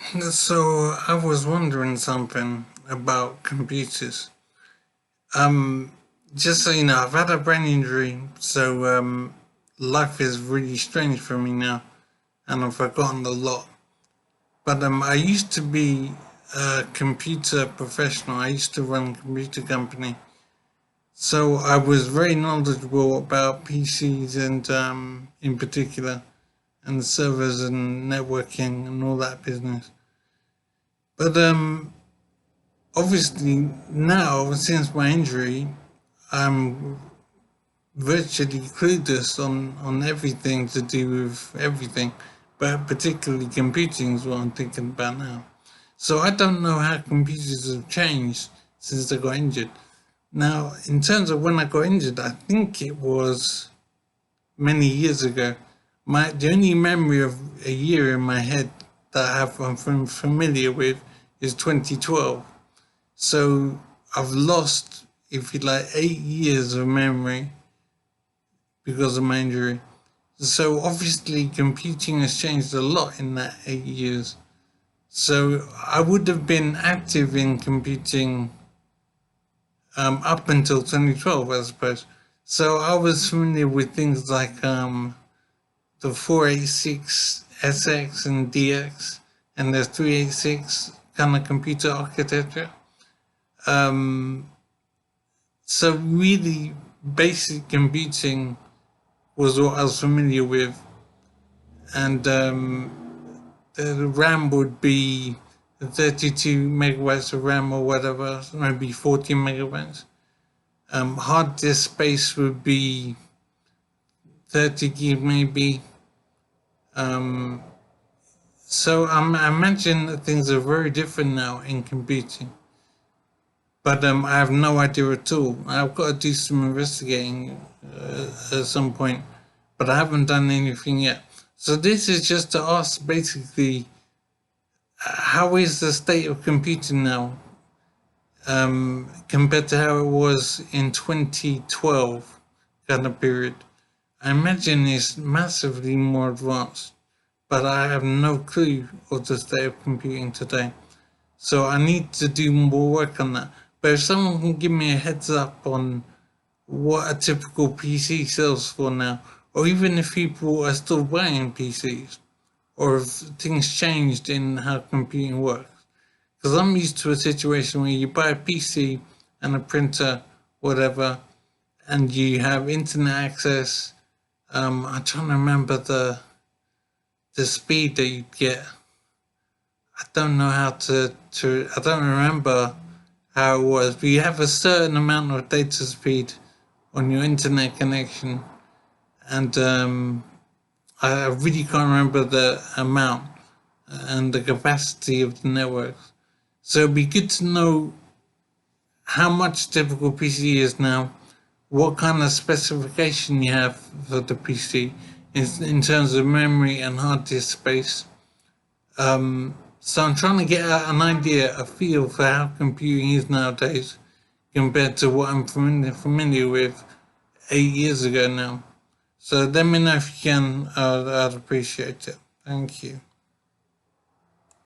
So I was wondering something about computers. Um, just so you know, I've had a brain injury, so life is really strange for me now, and I've forgotten a lot. But I used to be a computer professional. I used to run a computer company, so I was very knowledgeable about PCs and in particular, and servers and networking and all that business. But obviously now, since my injury, I'm virtually clueless on everything to do with everything, but particularly computing is what I'm thinking about now. So I don't know how computers have changed since I got injured. Now, in terms of when I got injured, I think it was many years ago. The only memory of a year in my head that I'm familiar with is 2012. So I've lost, if you like, 8 years of memory because of my injury. So obviously, computing has changed a lot in that 8 years. So I would have been active in computing up until 2012, I suppose. So I was familiar with things like the 486 SX and DX and the 386 kind of computer architecture. Um, so really, basic computing was what I was familiar with, and the RAM would be 32 megabytes of RAM or whatever, maybe 14 megabytes. Hard disk space would be 30 gig maybe. Um, so I imagine that things are very different now in computing. But I have no idea at all. I've got to do some investigating at some point, but I haven't done anything yet. So this is just to ask basically, how is the state of computing now compared to how it was in 2012 kind of period? I imagine it's massively more advanced, but I have no clue of the state of computing today. So I need to do more work on that. But if someone can give me a heads up on what a typical PC sells for now, or even if people are still buying PCs, or if things changed in how computing works. Because I'm used to a situation where you buy a PC and a printer, whatever, and you have internet access. I'm trying to remember the speed that you get. I don't know how I don't remember how it was, but you have a certain amount of data speed on your internet connection, and I really can't remember the amount and the capacity of the networks. So it'd be good to know how much typical PC is now, what kind of specification you have for the PC in terms of memory and hard disk space. So I'm trying to get an idea, a feel for how computing is nowadays compared to what I'm familiar with 8 years ago now. So let me know if you can. I'd appreciate it. Thank you.